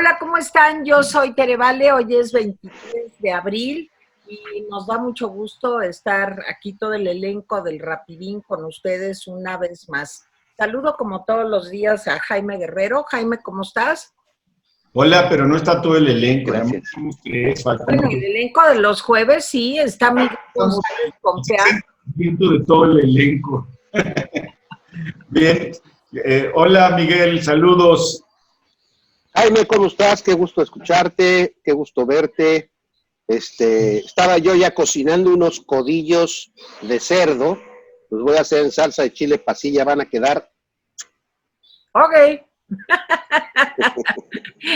Hola, ¿cómo están? Yo soy Tere Vale, hoy es 23 de abril y nos da mucho gusto estar aquí todo el elenco del Rapidín con ustedes una vez más. Saludo como todos los días a Jaime Guerrero. Jaime, ¿cómo estás? Hola, pero no está todo el elenco. Gracias. Bueno, el elenco de los jueves sí, está Miguel González Pompea. De todo el elenco. Bien. Hola, Miguel, saludos. Jaime, ¿cómo estás? Qué gusto escucharte, qué gusto verte. Estaba yo ya cocinando unos codillos de cerdo. Los voy a hacer en salsa de chile pasilla, van a quedar. Ok.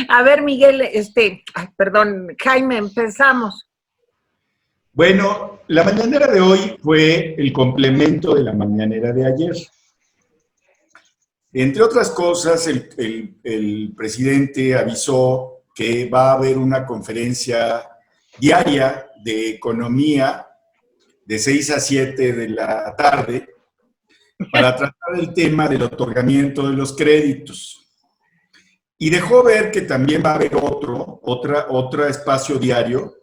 A ver, Miguel, perdón, Jaime, empezamos. Bueno, la mañanera de hoy fue el complemento de la mañanera de ayer. Entre otras cosas, el presidente avisó que va a haber una conferencia diaria de economía de 6 a 7 de la tarde para tratar el tema del otorgamiento de los créditos. Y dejó ver que también va a haber otro espacio diario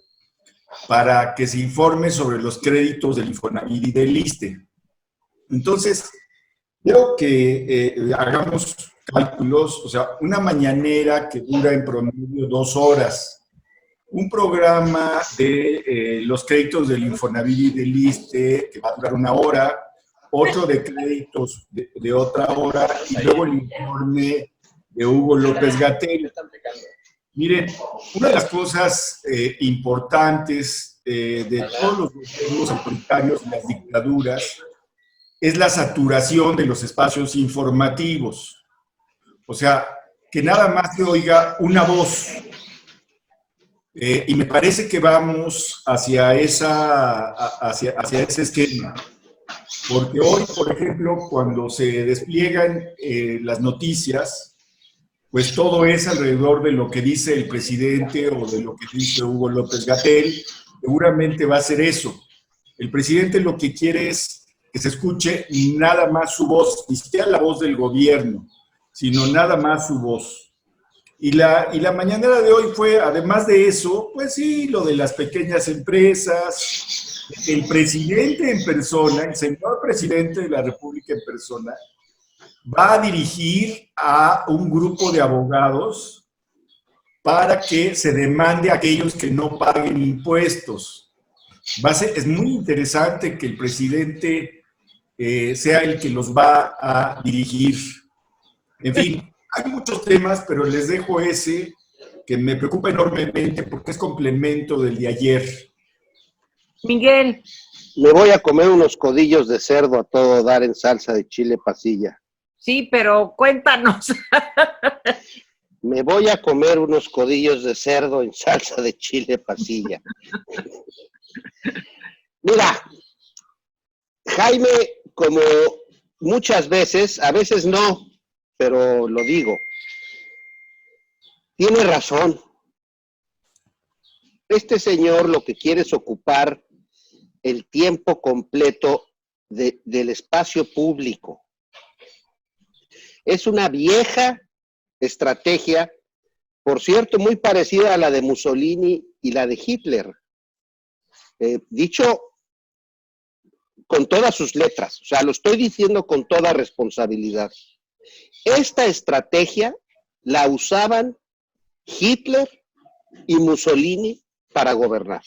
para que se informe sobre los créditos del Infonavit y del ISSSTE. Entonces, quiero que hagamos cálculos, o sea, una mañanera que dura en promedio 2 horas, un programa de los créditos del Infonavit y del ISSSTE que va a durar 1 hora, otro de créditos de otra hora y luego el informe de Hugo López-Gatell. Miren, una de las cosas importantes de todos los gobiernos autoritarios y las dictaduras es la saturación de los espacios informativos. O sea, que nada más se oiga una voz. Y me parece que vamos hacia ese esquema. Porque hoy, por ejemplo, cuando se despliegan las noticias, pues todo es alrededor de lo que dice el presidente o de lo que dice Hugo López-Gatell. Seguramente va a ser eso. El presidente lo que quiere es que se escuche nada más su voz, ni siquiera la voz del gobierno, sino nada más su voz. Y la mañanera de hoy fue, además de eso, pues sí, lo de las pequeñas empresas, el presidente en persona, el señor presidente de la República en persona, va a dirigir a un grupo de abogados para que se demande a aquellos que no paguen impuestos. Es muy interesante que el presidente sea el que los va a dirigir. En fin, hay muchos temas, pero les dejo ese que me preocupa enormemente porque es complemento del de ayer. Miguel. Me voy a comer unos codillos de cerdo a todo dar en salsa de chile pasilla. Sí, pero cuéntanos. Me voy a comer unos codillos de cerdo en salsa de chile pasilla. Mira, Jaime, como muchas veces, a veces no, pero lo digo, tiene razón. Este señor lo que quiere es ocupar el tiempo completo del espacio público. Es una vieja estrategia, por cierto, muy parecida a la de Mussolini y la de Hitler. Dicho con todas sus letras, o sea, lo estoy diciendo con toda responsabilidad. Esta estrategia la usaban Hitler y Mussolini para gobernar.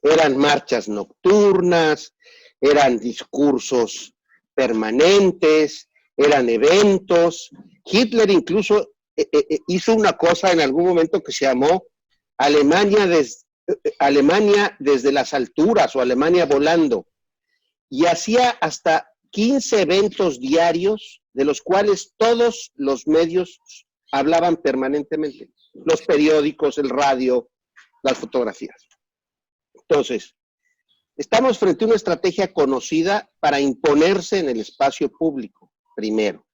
Eran marchas nocturnas, eran discursos permanentes, eran eventos. Hitler incluso hizo una cosa en algún momento que se llamó Alemania desde las alturas o Alemania volando. Y hacía hasta 15 eventos diarios, de los cuales todos los medios hablaban permanentemente. Los periódicos, el radio, las fotografías. Entonces, estamos frente a una estrategia conocida para imponerse en el espacio público, primero.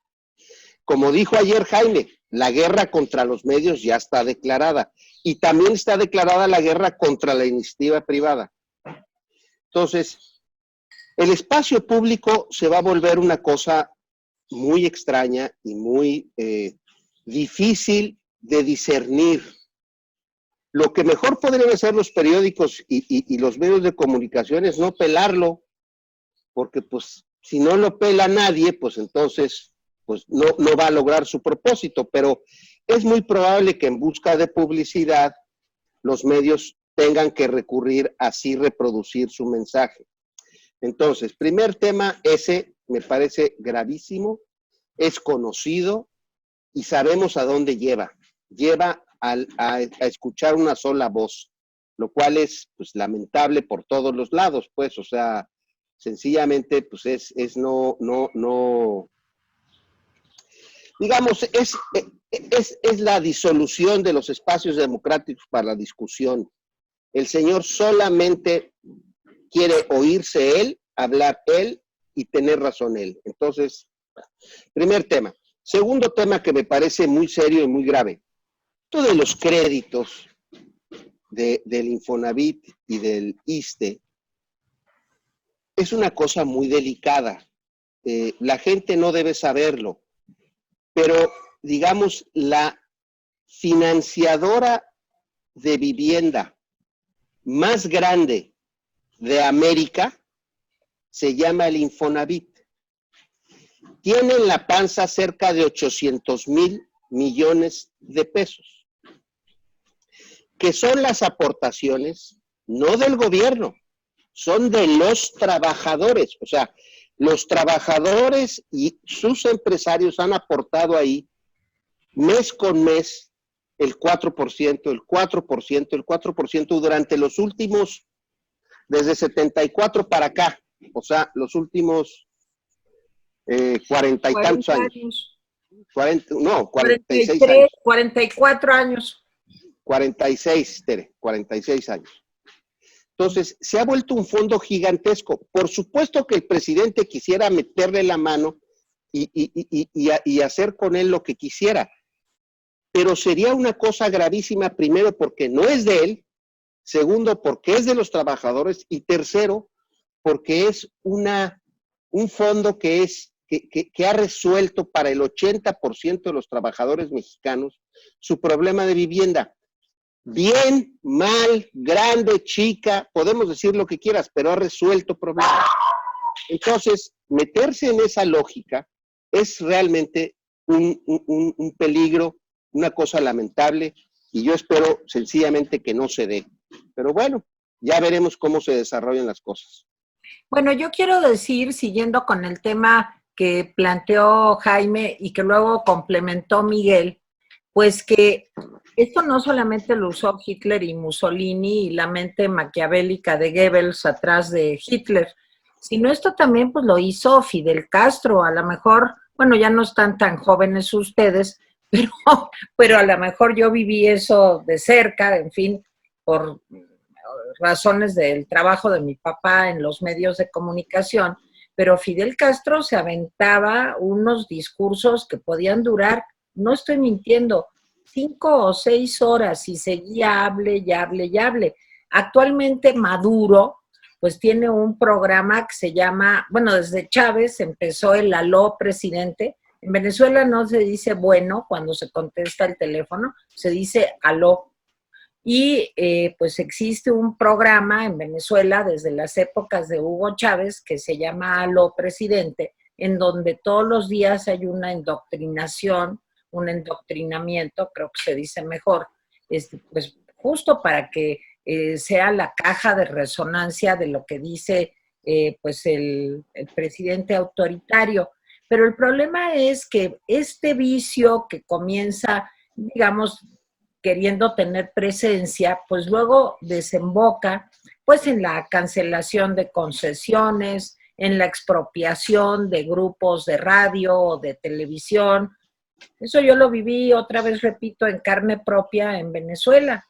Como dijo ayer Jaime, la guerra contra los medios ya está declarada y también está declarada la guerra contra la iniciativa privada. Entonces, el espacio público se va a volver una cosa muy extraña y muy difícil de discernir. Lo que mejor podrían hacer los periódicos y los medios de comunicación es no pelarlo, porque pues si no lo pela nadie, pues entonces pues no va a lograr su propósito, pero es muy probable que en busca de publicidad los medios tengan que recurrir a así reproducir su mensaje. Entonces, primer tema, ese me parece gravísimo, es conocido y sabemos a dónde lleva. Lleva a escuchar una sola voz, lo cual es pues lamentable por todos los lados, pues, o sea, sencillamente pues es no, digamos, es la disolución de los espacios democráticos para la discusión. El señor solamente quiere oírse él, hablar él y tener razón él. Entonces, primer tema. Segundo tema que me parece muy serio y muy grave. Esto de los créditos del Infonavit y del ISSSTE es una cosa muy delicada. La gente no debe saberlo, pero digamos, la financiadora de vivienda más grande de América se llama el Infonavit. Tiene en la panza cerca de 800,000 millones de pesos, que son las aportaciones no del gobierno, son de los trabajadores. O sea, los trabajadores y sus empresarios han aportado ahí mes con mes el 4%, el 4%, el 4% durante los últimos, desde 74 para acá, o sea, los últimos 40 y tantos años. 46 años. 44 años. 46, Tere, 46 años. Entonces, se ha vuelto un fondo gigantesco. Por supuesto que el presidente quisiera meterle la mano y hacer con él lo que quisiera, pero sería una cosa gravísima, primero, porque no es de él, segundo, porque es de los trabajadores, y tercero, porque es un fondo que ha resuelto para el 80% de los trabajadores mexicanos su problema de vivienda. Bien, mal, grande, chica, podemos decir lo que quieras, pero ha resuelto problemas. Entonces, meterse en esa lógica es realmente un peligro, una cosa lamentable, y yo espero sencillamente que no se dé. Pero bueno, ya veremos cómo se desarrollan las cosas. Bueno, yo quiero decir, siguiendo con el tema que planteó Jaime y que luego complementó Miguel, pues que esto no solamente lo usó Hitler y Mussolini y la mente maquiavélica de Goebbels atrás de Hitler, sino esto también pues lo hizo Fidel Castro. A lo mejor, bueno, ya no están tan jóvenes ustedes, pero a lo mejor yo viví eso de cerca, en fin, por razones del trabajo de mi papá en los medios de comunicación, pero Fidel Castro se aventaba unos discursos que podían durar, no estoy mintiendo, 5 o 6 horas y seguía hable y hable y hable. Actualmente Maduro pues tiene un programa que se llama, bueno, desde Chávez empezó el aló presidente. En Venezuela no se dice bueno cuando se contesta el teléfono, se dice aló. Y pues existe un programa en Venezuela desde las épocas de Hugo Chávez que se llama Aló Presidente, en donde todos los días hay una indoctrinación, un endoctrinamiento, creo que se dice mejor, pues justo para que sea la caja de resonancia de lo que dice pues el presidente autoritario. Pero el problema es que este vicio que comienza, digamos, queriendo tener presencia, pues luego desemboca pues en la cancelación de concesiones, en la expropiación de grupos de radio o de televisión. Eso yo lo viví, otra vez repito, en carne propia en Venezuela.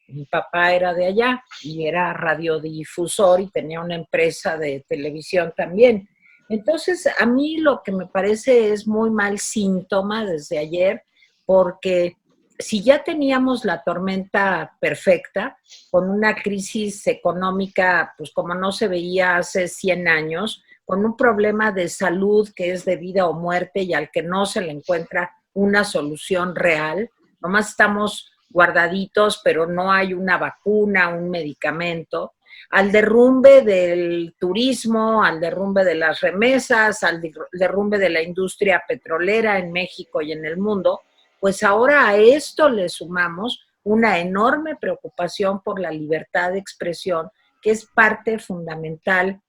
Mi papá era de allá y era radiodifusor y tenía una empresa de televisión también. Entonces, a mí lo que me parece es muy mal síntoma desde ayer, porque si ya teníamos la tormenta perfecta, con una crisis económica, pues como no se veía hace 100 años, con un problema de salud que es de vida o muerte y al que no se le encuentra una solución real, nomás estamos guardaditos, pero no hay una vacuna, un medicamento, al derrumbe del turismo, al derrumbe de las remesas, al derrumbe de la industria petrolera en México y en el mundo, pues ahora a esto le sumamos una enorme preocupación por la libertad de expresión, que es parte fundamental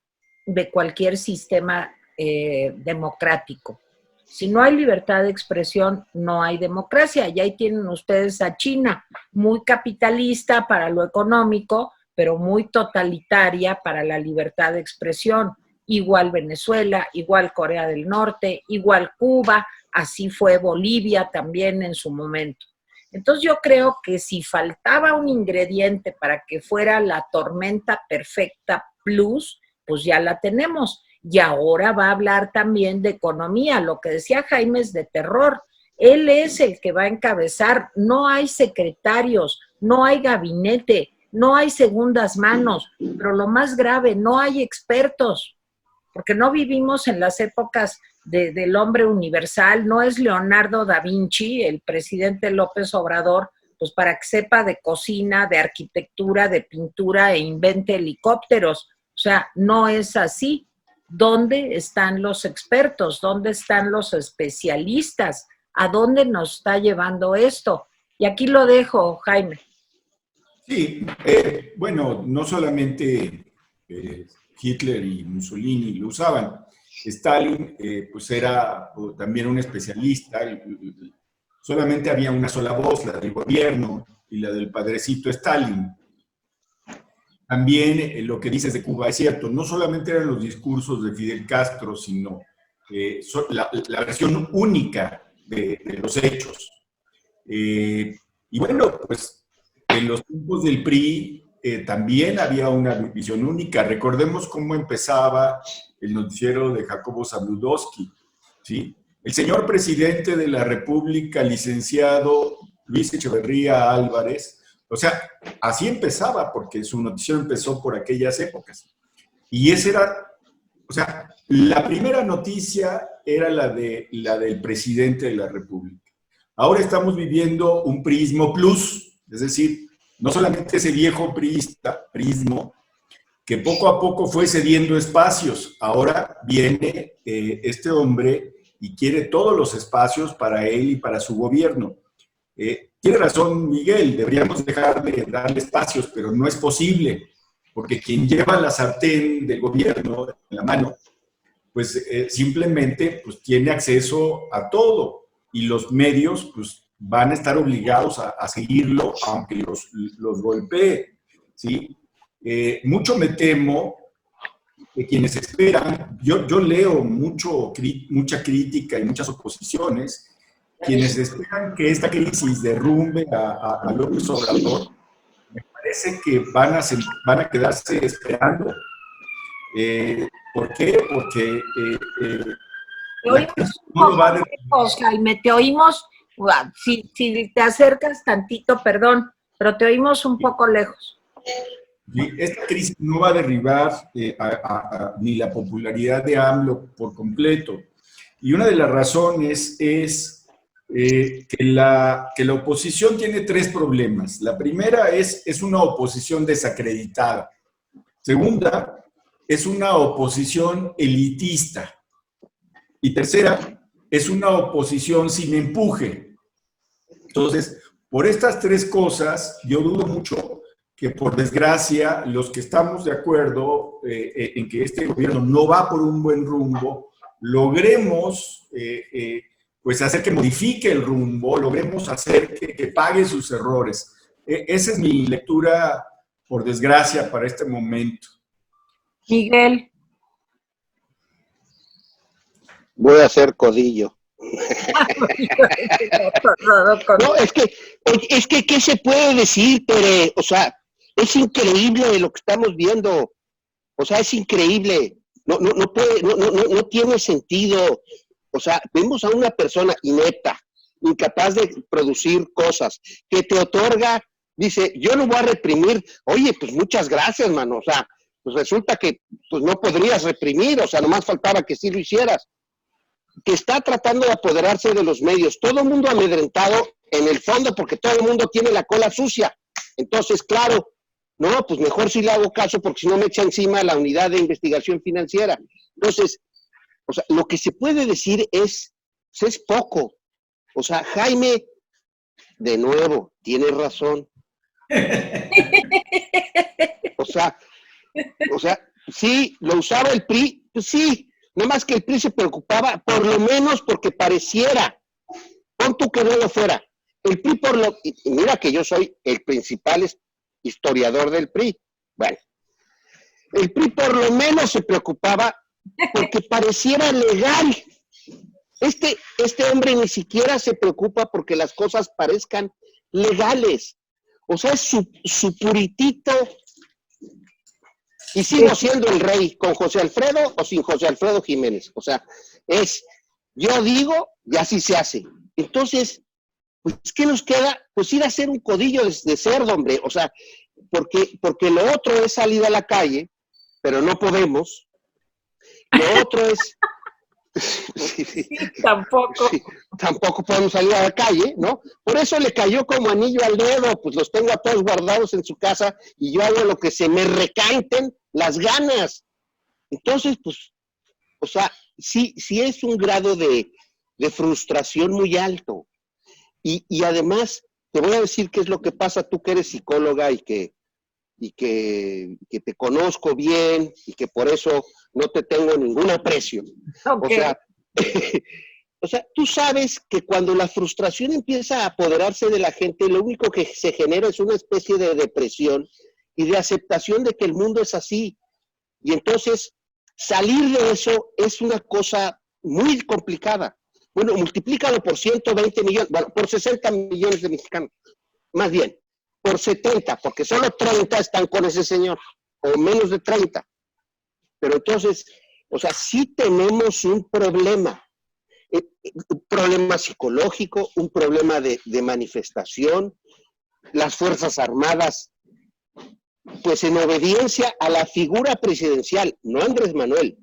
de cualquier sistema democrático. Si no hay libertad de expresión, no hay democracia. Y ahí tienen ustedes a China, muy capitalista para lo económico, pero muy totalitaria para la libertad de expresión. Igual Venezuela, igual Corea del Norte, igual Cuba, así fue Bolivia también en su momento. Entonces yo creo que si faltaba un ingrediente para que fuera la tormenta perfecta plus, pues ya la tenemos. Y ahora va a hablar también de economía. Lo que decía Jaime es de terror. Él es el que va a encabezar. No hay secretarios, no hay gabinete, no hay segundas manos, pero lo más grave, no hay expertos, porque no vivimos en las épocas del hombre universal. No es Leonardo da Vinci, el presidente López Obrador, pues para que sepa de cocina, de arquitectura, de pintura e invente helicópteros. O sea, no es así. ¿Dónde están los expertos? ¿Dónde están los especialistas? ¿A dónde nos está llevando esto? Y aquí lo dejo, Jaime. Sí, bueno, no solamente Hitler y Mussolini lo usaban. Stalin, pues era también un especialista. Solamente había una sola voz, la del gobierno y la del padrecito Stalin. También lo que dices de Cuba es cierto, no solamente eran los discursos de Fidel Castro, sino la versión única de los hechos. Y bueno, pues en los tiempos del PRI también había una visión única. Recordemos cómo empezaba el noticiero de Jacobo Zabludovsky, ¿sí? El señor presidente de la República, licenciado Luis Echeverría Álvarez. O sea, así empezaba, porque su noticiero empezó por aquellas épocas. Y esa era, o sea, la primera noticia era la del presidente de la República. Ahora estamos viviendo un prismo plus, es decir, no solamente ese viejo prismo, que poco a poco fue cediendo espacios. Ahora viene este hombre y quiere todos los espacios para él y para su gobierno. Tiene razón Miguel, deberíamos dejar de darle espacios, pero no es posible, porque quien lleva la sartén del gobierno en la mano, pues simplemente pues, tiene acceso a todo, y los medios pues, van a estar obligados a seguirlo, aunque los golpee, ¿sí? Mucho me temo que quienes esperan, yo leo mucha crítica y muchas oposiciones, quienes esperan que esta crisis derrumbe a López Obrador, me parece que van a quedarse esperando. ¿Por qué? Porque te oímos un poco lejos, Jaime, te oímos, si te acercas tantito, perdón, pero te oímos un poco lejos. Esta crisis no va a derribar ni la popularidad de AMLO por completo. Y una de las razones es que la oposición tiene tres problemas. La primera es una oposición desacreditada. Segunda, es una oposición elitista. Y tercera, es una oposición sin empuje. Entonces, por estas tres cosas, yo dudo mucho que, por desgracia, los que estamos de acuerdo en que este gobierno no va por un buen rumbo, logremos pues hacer que modifique el rumbo, logremos hacer que pague sus errores. Esa es mi lectura, por desgracia, para este momento. Miguel. Voy a hacer codillo. No, es que, ¿qué se puede decir, Tere? O sea, es increíble lo que estamos viendo. O sea, es increíble. No tiene sentido. O sea, vemos a una persona inepta, incapaz de producir cosas, que te otorga, dice, yo no voy a reprimir. Oye, pues muchas gracias, mano. O sea, pues resulta que pues no podrías reprimir, o sea, nomás faltaba que sí lo hicieras. Que está tratando de apoderarse de los medios. Todo el mundo amedrentado en el fondo, porque todo el mundo tiene la cola sucia. Entonces, claro, no, pues mejor si le hago caso, porque si no me echa encima la unidad de investigación financiera. Entonces, o sea, lo que se puede decir es poco. O sea, Jaime, de nuevo, tiene razón. O sea, sí, lo usaba el PRI, pues sí, nada más que el PRI se preocupaba, por lo menos porque pareciera, pon tú que no lo fuera, el PRI y mira que yo soy el principal historiador del PRI, bueno, el PRI por lo menos se preocupaba porque pareciera legal. Este hombre ni siquiera se preocupa porque las cosas parezcan legales. O sea, es su puritito. Y sigo siendo el rey, con José Alfredo o sin José Alfredo Jiménez. O sea, yo digo y así se hace. Entonces, pues, ¿qué nos queda? Pues ir a hacer un codillo de cerdo, hombre. O sea, porque lo otro es salir a la calle, pero no podemos. Lo otro es... Sí, tampoco. Sí, tampoco podemos salir a la calle, ¿no? Por eso le cayó como anillo al dedo, pues los tengo a todos guardados en su casa y yo hago lo que se me recanten las ganas. Entonces, pues, o sea, sí es un grado de frustración muy alto. Y además, te voy a decir qué es lo que pasa, tú que eres psicóloga y que te conozco bien y que por eso no te tengo ningún aprecio. Okay. O sea, tú sabes que cuando la frustración empieza a apoderarse de la gente, lo único que se genera es una especie de depresión y de aceptación de que el mundo es así. Y entonces, salir de eso es una cosa muy complicada. Bueno, multiplícalo por 120 millones, bueno, por 60 millones de mexicanos. Más bien, por 70, porque solo 30 están con ese señor, o menos de 30. Pero entonces, o sea, sí tenemos un problema psicológico, un problema de manifestación. Las Fuerzas Armadas, pues en obediencia a la figura presidencial, no Andrés Manuel,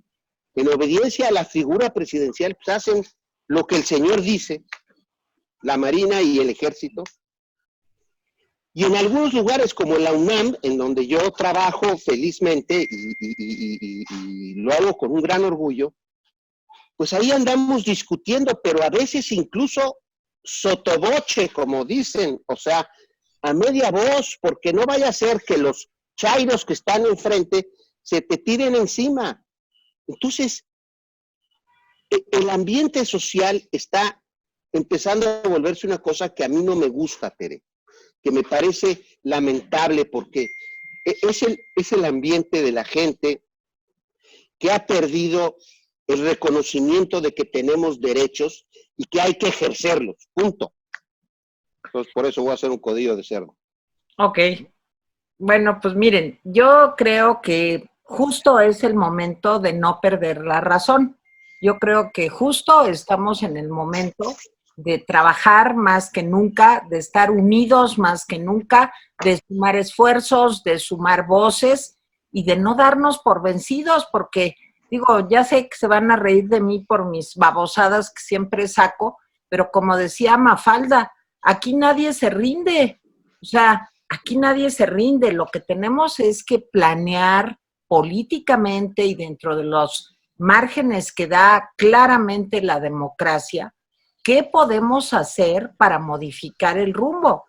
en obediencia a la figura presidencial, pues hacen lo que el señor dice, la Marina y el Ejército. Y en algunos lugares como la UNAM, en donde yo trabajo felizmente y lo hago con un gran orgullo, pues ahí andamos discutiendo, pero a veces incluso sotoboche, como dicen, o sea, a media voz, porque no vaya a ser que los chairos que están enfrente se te tiren encima. Entonces, el ambiente social está empezando a volverse una cosa que a mí no me gusta, Tere, que me parece lamentable porque es el ambiente de la gente que ha perdido el reconocimiento de que tenemos derechos y que hay que ejercerlos, punto. Entonces, por eso voy a hacer un codillo de cerdo. Ok. Bueno, pues miren, yo creo que justo es el momento de no perder la razón. Yo creo que justo estamos en el momento de trabajar más que nunca, de estar unidos más que nunca, de sumar esfuerzos, de sumar voces y de no darnos por vencidos, porque digo, ya sé que se van a reír de mí por mis babosadas que siempre saco, pero como decía Mafalda, aquí nadie se rinde. O sea, aquí nadie se rinde. Lo que tenemos es que planear políticamente y dentro de los márgenes que da claramente la democracia, ¿qué podemos hacer para modificar el rumbo?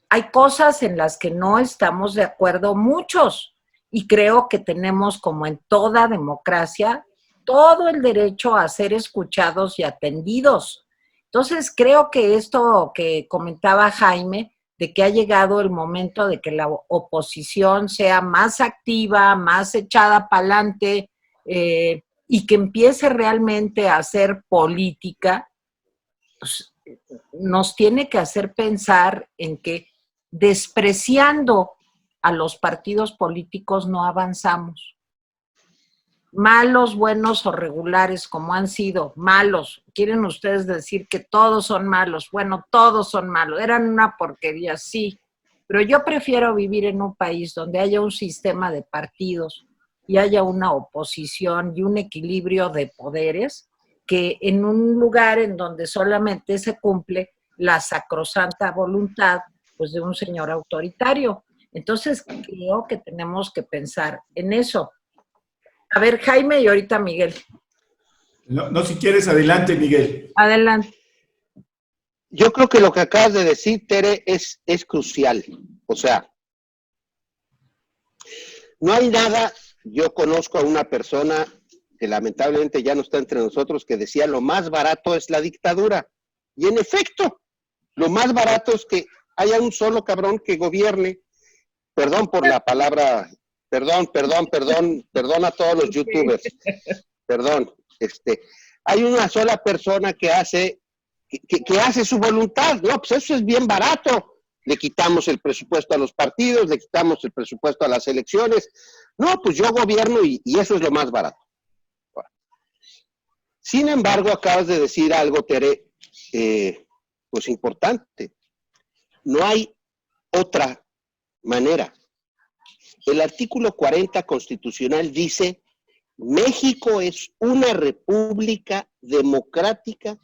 Hay cosas en las que no estamos de acuerdo muchos y creo que tenemos, como en toda democracia, todo el derecho a ser escuchados y atendidos. Entonces, creo que esto que comentaba Jaime, de que ha llegado el momento de que la oposición sea más activa, más echada para adelante y que empiece realmente a hacer política, pues, nos tiene que hacer pensar en que despreciando a los partidos políticos no avanzamos. Malos, buenos o regulares, como han sido, malos. ¿Quieren ustedes decir que todos son malos? Bueno, todos son malos. Eran una porquería, sí. Pero yo prefiero vivir en un país donde haya un sistema de partidos y haya una oposición y un equilibrio de poderes que en un lugar en donde solamente se cumple la sacrosanta voluntad pues de un señor autoritario. Entonces creo que tenemos que pensar en eso. A ver, Jaime, y ahorita Miguel. No, no, si quieres, adelante, Miguel. Adelante. Yo creo que lo que acabas de decir, Tere, es crucial. O sea, no hay nada, yo conozco a una persona que lamentablemente ya no está entre nosotros, que decía lo más barato es la dictadura. Y en efecto, lo más barato es que haya un solo cabrón que gobierne. Perdón por la palabra, perdón a todos los youtubers. Perdón, hay una sola persona que hace su voluntad, ¿no? Pues eso es bien barato. Le quitamos el presupuesto a los partidos, le quitamos el presupuesto a las elecciones. No, pues yo gobierno y eso es lo más barato. Sin embargo, acabas de decir algo, Tere, pues importante. No hay otra manera. El artículo 40 constitucional dice: México es una república democrática,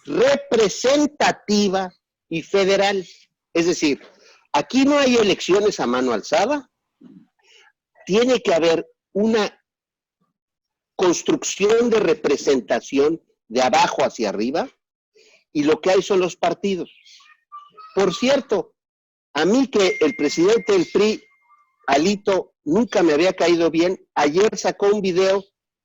representativa y federal. Es decir, aquí no hay elecciones a mano alzada, tiene que haber una construcción de representación de abajo hacia arriba, y lo que hay son los partidos. Por cierto, a mí que el presidente del PRI, Alito, nunca me había caído bien, ayer sacó un video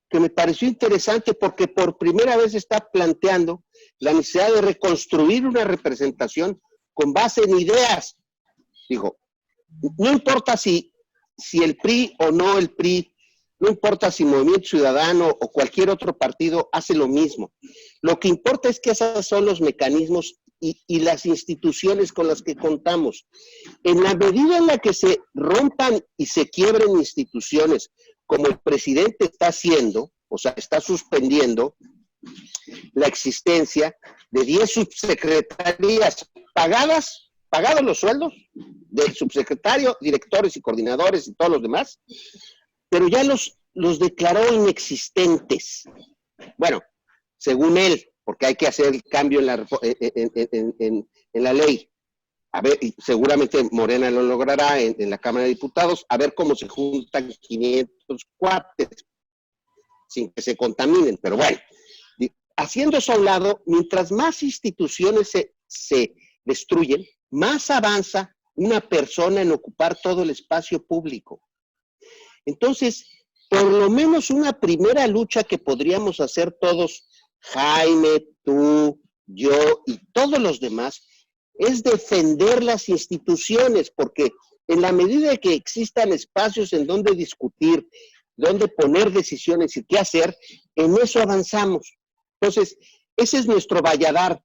que me pareció interesante porque por primera vez está planteando la necesidad de reconstruir una representación con base en ideas. Digo, no importa si el PRI o no el PRI, no importa si Movimiento Ciudadano o cualquier otro partido hace lo mismo. Lo que importa es que esos son los mecanismos y las instituciones con las que contamos. En la medida en la que se rompan y se quiebren instituciones, como el presidente está haciendo, o sea, está suspendiendo la existencia de 10 subsecretarías pagados los sueldos del subsecretario, directores y coordinadores y todos los demás, pero ya los declaró inexistentes. Bueno, según él, porque hay que hacer el cambio en la ley. A ver, y seguramente Morena lo logrará en la Cámara de Diputados, a ver cómo se juntan 500 cuates sin que se contaminen. Pero bueno, haciendo eso a un lado, mientras más instituciones se destruyen, más avanza una persona en ocupar todo el espacio público. Entonces, por lo menos una primera lucha que podríamos hacer todos, Jaime, tú, yo y todos los demás, es defender las instituciones, porque en la medida que existan espacios en donde discutir, donde poner decisiones y qué hacer, en eso avanzamos. Entonces, ese es nuestro valladar,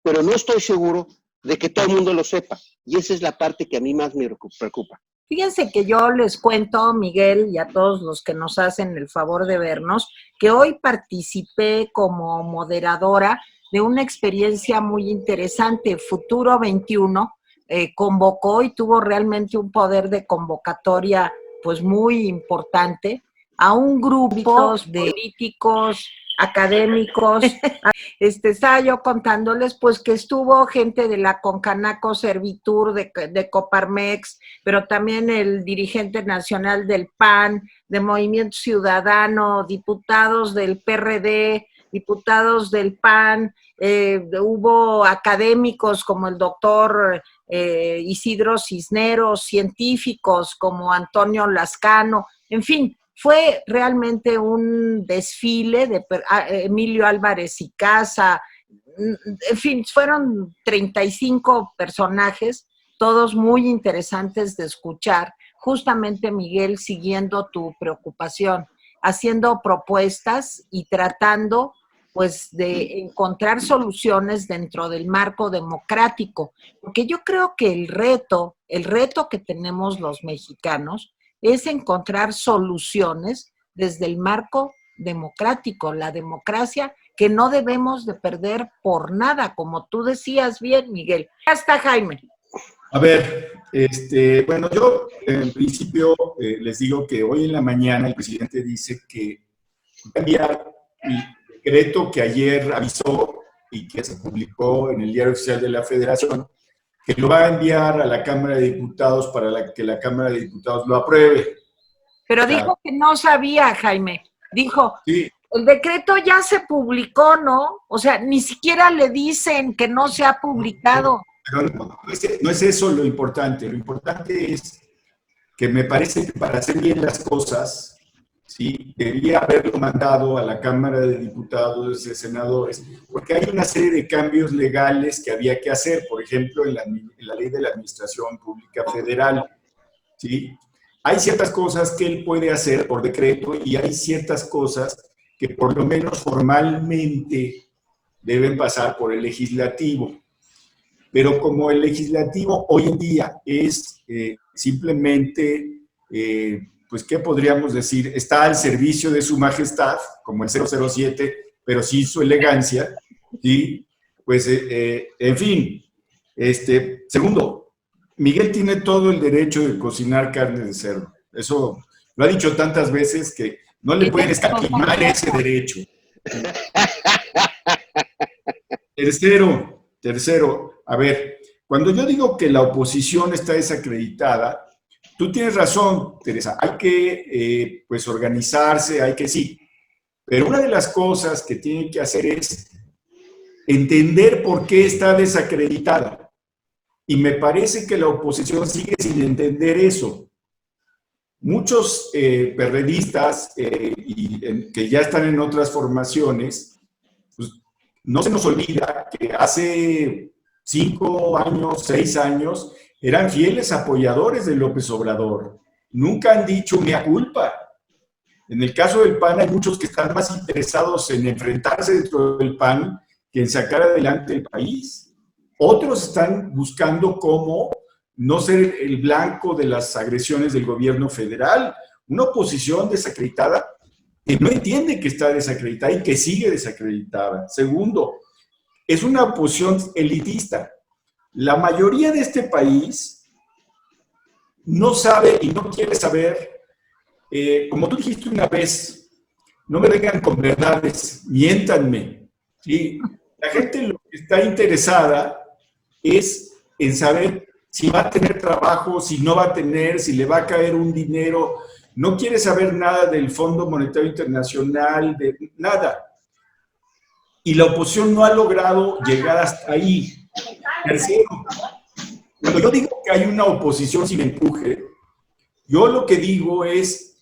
pero no estoy seguro de que todo el mundo lo sepa, y esa es la parte que a mí más me preocupa. Fíjense que yo les cuento, Miguel, y a todos los que nos hacen el favor de vernos, que hoy participé como moderadora de una experiencia muy interesante. Futuro 21 convocó y tuvo realmente un poder de convocatoria pues muy importante a un grupo de políticos, académicos. Estaba yo contándoles pues que estuvo gente de la Concanaco Servitur, de Coparmex, pero también el dirigente nacional del PAN, de Movimiento Ciudadano, diputados del PRD, diputados del PAN, hubo académicos como el doctor Isidro Cisneros, científicos como Antonio Lascano, en fin, fue realmente un desfile de Emilio Álvarez y Casa, en fin, fueron 35 personajes, todos muy interesantes de escuchar, justamente Miguel, siguiendo tu preocupación, haciendo propuestas y tratando pues de encontrar soluciones dentro del marco democrático, porque yo creo que el reto que tenemos los mexicanos es encontrar soluciones desde el marco democrático, la democracia que no debemos de perder por nada, como tú decías bien, Miguel. Ya está, Jaime. A ver, bueno, yo en principio les digo que hoy en la mañana el presidente dice que va a enviar el decreto que ayer avisó y que se publicó en el Diario Oficial de la Federación, que lo va a enviar a la Cámara de Diputados para que la Cámara de Diputados lo apruebe. Pero dijo que no sabía, Jaime. Dijo, sí, el decreto ya se publicó, ¿no? O sea, ni siquiera le dicen que no se ha publicado. Pero no es eso lo importante es que me parece que para hacer bien las cosas, sí, debía haberlo mandado a la Cámara de Diputados y Senadores, porque hay una serie de cambios legales que había que hacer, por ejemplo, en la Ley de la Administración Pública Federal, ¿sí? Hay ciertas cosas que él puede hacer por decreto y hay ciertas cosas que por lo menos formalmente deben pasar por el legislativo. Pero como el legislativo hoy en día es simplemente, pues, ¿qué podríamos decir? Está al servicio de su majestad, como el 007, pero sin su elegancia, ¿sí? Pues, en fin, segundo, Miguel tiene todo el derecho de cocinar carne de cerdo. Eso lo ha dicho tantas veces que no le pueden escatimar ese derecho. Tercero, a ver, cuando yo digo que la oposición está desacreditada, tú tienes razón, Teresa, hay que pues organizarse, hay que sí, pero una de las cosas que tienen que hacer es entender por qué está desacreditada. Y me parece que la oposición sigue sin entender eso. Muchos perredistas que ya están en otras formaciones, pues, no se nos olvida que hace 5 años, 6 años, eran fieles apoyadores de López Obrador. Nunca han dicho mea culpa. En el caso del PAN hay muchos que están más interesados en enfrentarse dentro del PAN que en sacar adelante el país. Otros están buscando cómo no ser el blanco de las agresiones del gobierno federal. Una oposición desacreditada que no entiende que está desacreditada y que sigue desacreditada. Segundo, es una oposición elitista. La mayoría de este país no sabe y no quiere saber, como tú dijiste una vez, no me vengan con verdades, miéntanme. ¿Sí? La gente lo que está interesada es en saber si va a tener trabajo, si no va a tener, si le va a caer un dinero. No quiere saber nada del Fondo Monetario Internacional, de nada. Y la oposición no ha logrado llegar hasta ahí. Tercero, cuando yo digo que hay una oposición sin empuje, yo lo que digo es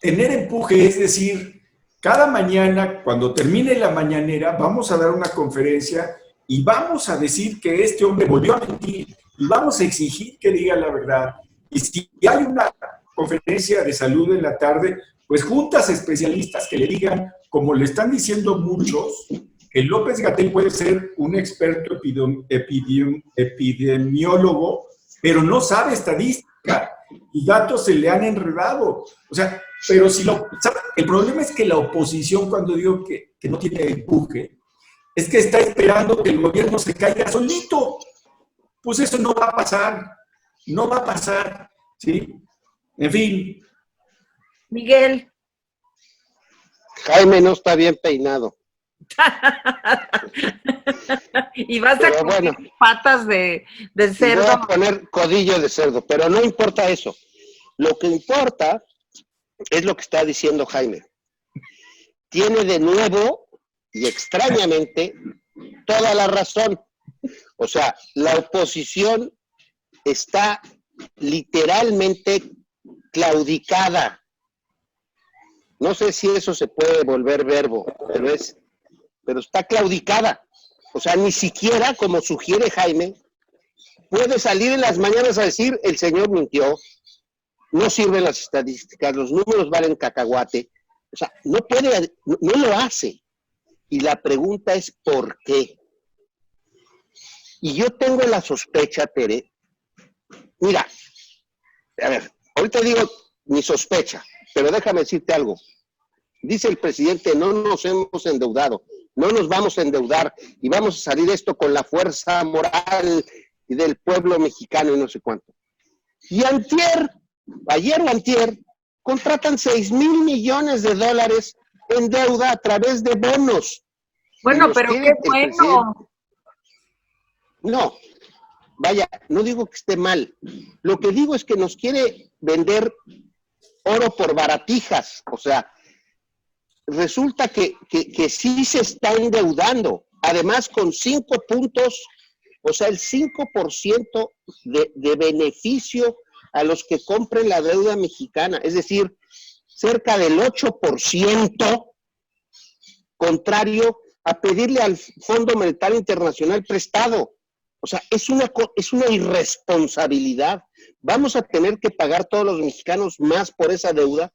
tener empuje, es decir, cada mañana, cuando termine la mañanera, vamos a dar una conferencia y vamos a decir que este hombre volvió a mentir y vamos a exigir que diga la verdad. Y si hay una conferencia de salud en la tarde, pues juntas especialistas que le digan, como le están diciendo muchos, que López-Gatell puede ser un experto epidemiólogo, pero no sabe estadística y datos se le han enredado. O sea, pero si el problema es que la oposición, cuando digo que no tiene empuje, es que está esperando que el gobierno se caiga solito. Pues eso no va a pasar, no va a pasar, ¿sí? En fin. Miguel. Jaime no está bien peinado. Y vas a poner patas de cerdo. Voy a poner codillo de cerdo, pero no importa eso. Lo que importa es lo que está diciendo Jaime. Tiene de nuevo y extrañamente toda la razón. O sea, la oposición está literalmente claudicada. No sé si eso se puede volver verbo, pero está claudicada. O sea, ni siquiera, como sugiere Jaime, puede salir en las mañanas a decir, el señor mintió, no sirven las estadísticas, los números valen cacahuate. O sea, no puede, no lo hace. Y la pregunta es, ¿por qué? Y yo tengo la sospecha, Tere, mira, a ver, ahorita digo mi sospecha, pero déjame decirte algo. Dice el presidente, no nos hemos endeudado, no nos vamos a endeudar y vamos a salir esto con la fuerza moral y del pueblo mexicano y no sé cuánto. Y ayer o antier, contratan $6,000 millones en deuda a través de bonos. Bueno, nos pero quiere qué el presidente. bueno. No, vaya, no digo que esté mal. Lo que digo es que nos quiere vender oro por baratijas. O sea, resulta que sí se está endeudando. Además, con 5 puntos, o sea, el 5% de beneficio a los que compren la deuda mexicana. Es decir, cerca del 8%, contrario a pedirle al Fondo Monetario Internacional prestado. O sea, es una irresponsabilidad. Vamos a tener que pagar todos los mexicanos más por esa deuda,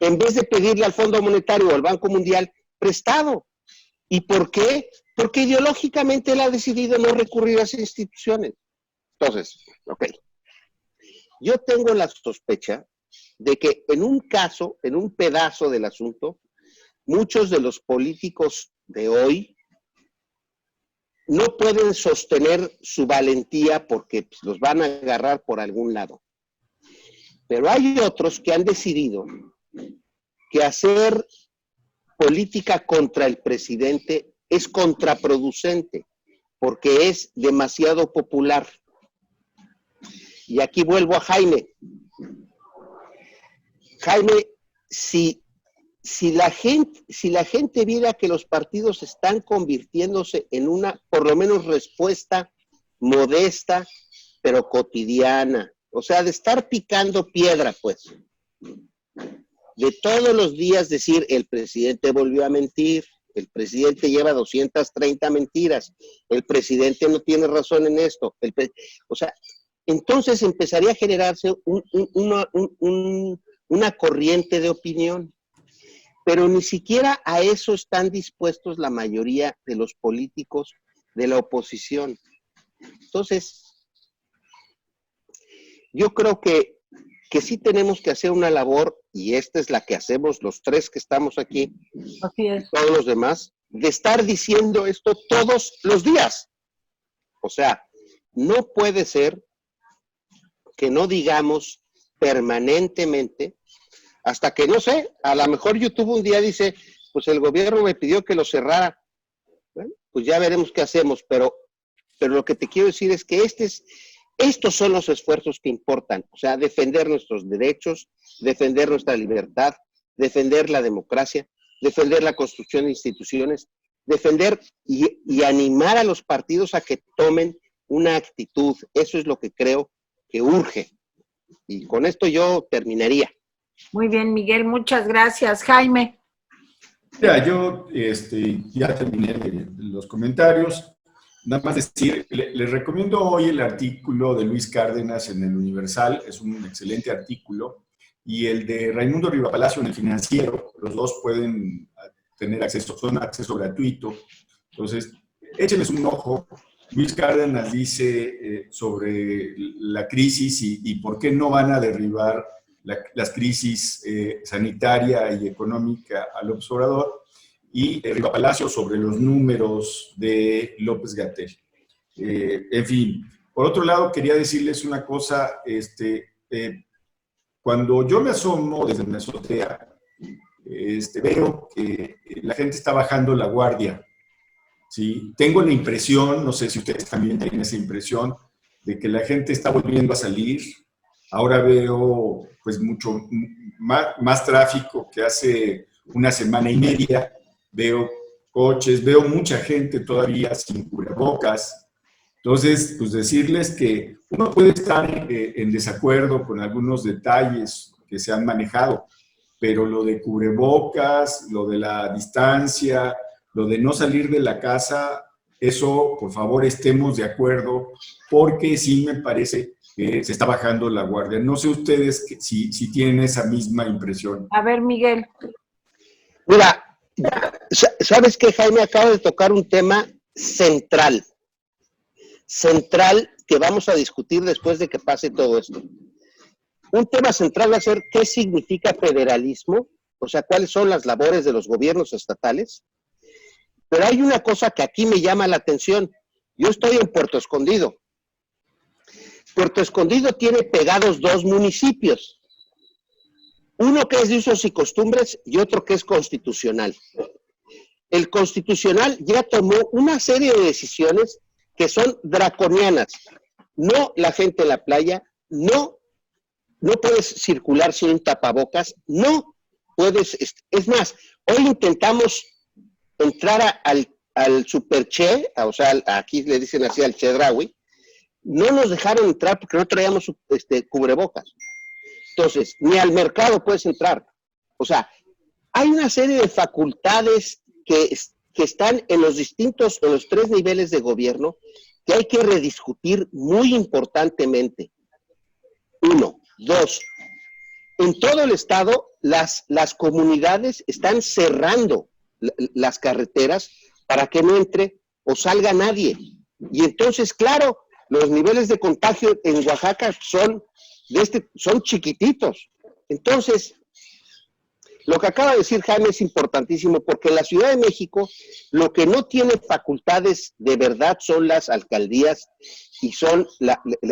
en vez de pedirle al Fondo Monetario o al Banco Mundial prestado. ¿Y por qué? Porque ideológicamente él ha decidido no recurrir a esas instituciones. Entonces, ok. Yo tengo la sospecha de que en un caso, en un pedazo del asunto, muchos de los políticos de hoy no pueden sostener su valentía porque pues, los van a agarrar por algún lado. Pero hay otros que han decidido que hacer política contra el presidente es contraproducente porque es demasiado popular. Y aquí vuelvo a Jaime. Jaime, si la gente viera que los partidos están convirtiéndose en una, por lo menos, respuesta modesta, pero cotidiana, o sea, de estar picando piedra, pues, de todos los días decir, el presidente volvió a mentir, el presidente lleva 230 mentiras, el presidente no tiene razón en esto, o sea, entonces empezaría a generarse una corriente de opinión. Pero ni siquiera a eso están dispuestos la mayoría de los políticos de la oposición. Entonces, yo creo que sí tenemos que hacer una labor, y esta es la que hacemos los tres que estamos aquí, Así es. todos los demás, de estar diciendo esto todos los días. O sea, no puede ser que no digamos permanentemente, hasta que, no sé, a lo mejor YouTube un día dice, pues el gobierno me pidió que lo cerrara. Bueno, pues ya veremos qué hacemos, pero lo que te quiero decir es que estos son los esfuerzos que importan. O sea, defender nuestros derechos, defender nuestra libertad, defender la democracia, defender la construcción de instituciones, defender y animar a los partidos a que tomen una actitud. Eso es lo que creo que urge. Y con esto yo terminaría. Muy bien, Miguel, muchas gracias. Jaime. Mira, yo ya terminé los comentarios. Nada más decir, les recomiendo hoy el artículo de Luis Cárdenas en el Universal, es un excelente artículo, y el de Raimundo Rivapalacio en el Financiero, los dos pueden tener acceso, son acceso gratuito. Entonces, échenles un ojo. Luis Cárdenas dice sobre la crisis y por qué no van a derribar las crisis sanitaria y económica al observador, y Rivapalacio sobre los números de López-Gatell. En fin, por otro lado, quería decirles una cosa, cuando yo me asomo desde mi azotea, veo que la gente está bajando la guardia, ¿sí? Tengo la impresión, no sé si ustedes también tienen esa impresión, de que la gente está volviendo a salir. Ahora veo pues mucho más tráfico que hace una semana y media. Veo coches, veo mucha gente todavía sin cubrebocas. Entonces, pues decirles que uno puede estar en desacuerdo con algunos detalles que se han manejado, pero lo de cubrebocas, lo de la distancia, lo de no salir de la casa, eso, por favor, estemos de acuerdo, porque sí me parece que se está bajando la guardia. No sé ustedes si tienen esa misma impresión. A ver, Miguel. Mira, ¿sabes qué, Jaime? Acaba de tocar un tema central que vamos a discutir después de que pase todo esto. Un tema central va a ser qué significa federalismo, o sea, cuáles son las labores de los gobiernos estatales. Pero hay una cosa que aquí me llama la atención. Yo estoy en Puerto Escondido. Puerto Escondido tiene pegados 2 municipios. Uno que es de usos y costumbres y otro que es constitucional. el Constitucional ya tomó una serie de decisiones que son draconianas. No la gente en la playa, no puedes circular sin un tapabocas, no puedes, es más, hoy intentamos entrar al Superche, o sea, aquí le dicen así al Chedraui, no nos dejaron entrar porque no traíamos cubrebocas. Entonces, ni al mercado puedes entrar. O sea, hay una serie de facultades que están en los 3 niveles de gobierno que hay que rediscutir muy importantemente. 1. 2. En todo el estado, las comunidades están cerrando las carreteras para que no entre o salga nadie. Y entonces, claro, los niveles de contagio en Oaxaca son chiquititos. Entonces, lo que acaba de decir Jaime es importantísimo, porque en la Ciudad de México lo que no tiene facultades de verdad son las alcaldías y son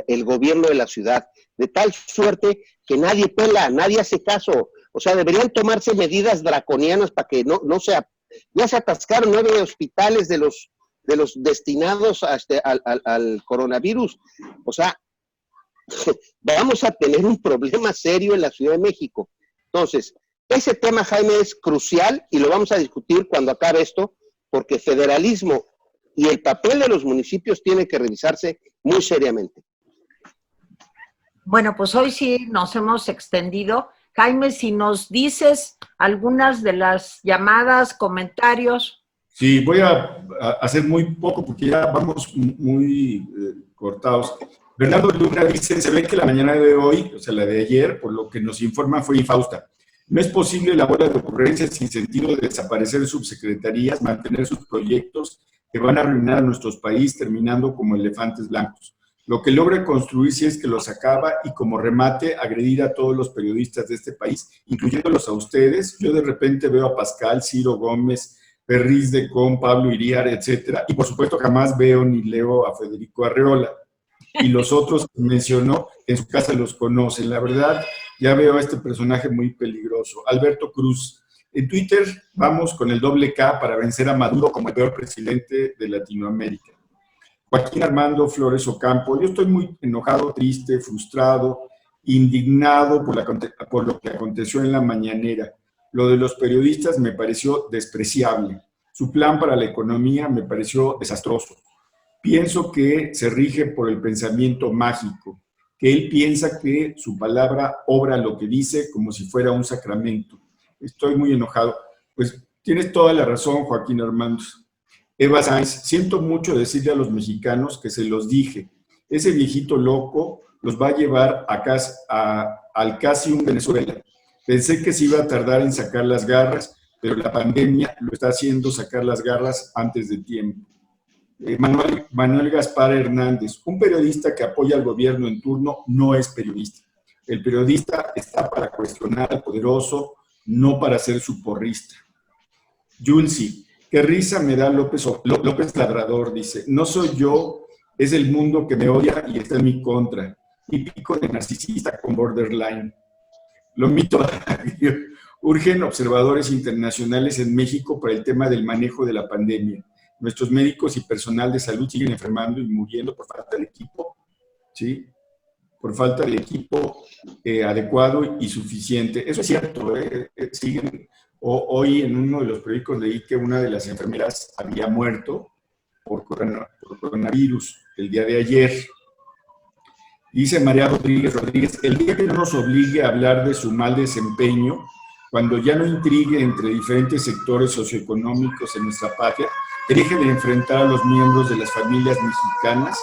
el gobierno de la ciudad, de tal suerte que nadie pela, nadie hace caso. O sea, deberían tomarse medidas draconianas para que no sea. Ya se atascaron 9 hospitales de los destinados al coronavirus. O sea, vamos a tener un problema serio en la Ciudad de México. Entonces, ese tema, Jaime, es crucial y lo vamos a discutir cuando acabe esto, porque federalismo y el papel de los municipios tiene que revisarse muy seriamente. Bueno, pues hoy sí nos hemos extendido. Jaime, si nos dices algunas de las llamadas, comentarios. Sí, voy a hacer muy poco porque ya vamos muy cortados. Bernardo Luna dice, se ve que la mañana de hoy, o sea, la de ayer, por lo que nos informa, fue infausta. No es posible la bola de ocurrencias sin sentido de desaparecer subsecretarías, mantener sus proyectos que van a arruinar a nuestros países terminando como elefantes blancos. Lo que logra construir si es que los acaba y como remate agredir a todos los periodistas de este país, incluyéndolos a ustedes. Yo de repente veo a Pascal, Ciro Gómez, Perriz de Con, Pablo Iriar, etcétera, y por supuesto jamás veo ni leo a Federico Arreola. Y los otros que mencionó, en su casa los conocen. La verdad, ya veo a este personaje muy peligroso. Alberto Cruz. En Twitter vamos con el doble K para vencer a Maduro como el peor presidente de Latinoamérica. Joaquín Armando Flores Ocampo. Yo estoy muy enojado, triste, frustrado, indignado por lo que aconteció en la mañanera. Lo de los periodistas me pareció despreciable. Su plan para la economía me pareció desastroso. Pienso que se rige por el pensamiento mágico, que él piensa que su palabra obra lo que dice como si fuera un sacramento. Estoy muy enojado. Pues tienes toda la razón, Joaquín Armando. Eva Sáenz, siento mucho decirle a los mexicanos que se los dije. Ese viejito loco los va a llevar al casi un Venezuela. Pensé que se iba a tardar en sacar las garras, pero la pandemia lo está haciendo sacar las garras antes de tiempo. Manuel Gaspar Hernández, un periodista que apoya al gobierno en turno no es periodista. El periodista está para cuestionar al poderoso, no para ser su porrista. Julsi, qué risa me da López Labrador, dice, no soy yo, es el mundo que me odia y está en mi contra. Típico de narcisista con borderline. Lomito, urgen observadores internacionales en México para el tema del manejo de la pandemia. Nuestros médicos y personal de salud siguen enfermando y muriendo por falta de equipo, ¿sí? Por falta de equipo adecuado y suficiente. Eso es cierto, siguen. Hoy en uno de los periódicos leí que una de las enfermeras había muerto por coronavirus el día de ayer. Dice María Rodríguez, el día que no nos obligue a hablar de su mal desempeño, cuando ya no intrigue entre diferentes sectores socioeconómicos en nuestra patria, que deje de enfrentar a los miembros de las familias mexicanas,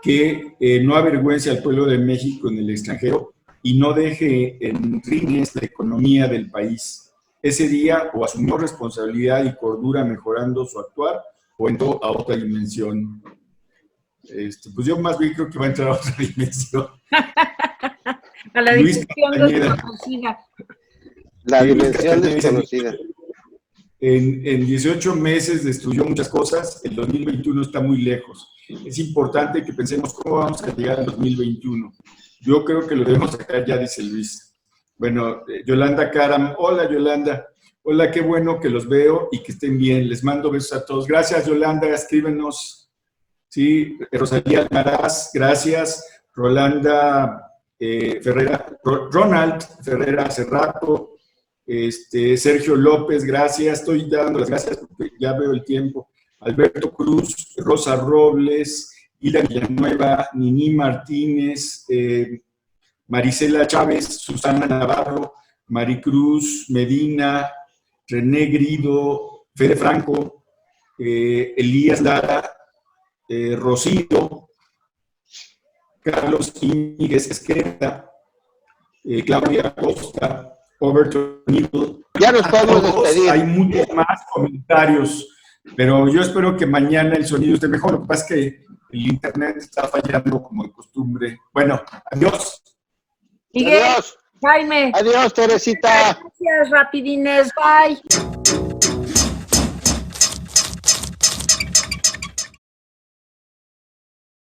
que no avergüence al pueblo de México en el extranjero y no deje en rines la economía del país. Ese día o asumió responsabilidad y cordura mejorando su actuar o entró a otra dimensión. Pues yo más bien creo que va a entrar a otra dimensión. A la dimensión desconocida. La dimensión desconocida. En 18 meses destruyó muchas cosas, el 2021 está muy lejos. Es importante que pensemos cómo vamos a llegar al 2021. Yo creo que lo debemos sacar ya, dice Luis. Bueno, Yolanda Caram, hola Yolanda. Hola, qué bueno que los veo y que estén bien. Les mando besos a todos. Gracias, Yolanda, escríbenos. Sí, Rosalía Almaraz, gracias. Rolanda Ferrera, Ronald Ferrera Cerrato, Sergio López, gracias. Estoy dando las gracias porque ya veo el tiempo. Alberto Cruz, Rosa Robles, Ida Villanueva, Nini Martínez, Marisela Chávez, Susana Navarro, Maricruz Medina, René Grido, Fede Franco, Elías Lara, Rocío, Carlos Íñiguez Esquerra, Claudia Costa, Overton Newell. Ya nos podemos despedir. Hay muchos más comentarios, pero yo espero que mañana el sonido esté mejor. Lo que pasa es que el internet está fallando como de costumbre. Bueno, adiós. Miguel, Adiós. Jaime. Adiós, Teresita. Gracias, rapidines. Bye.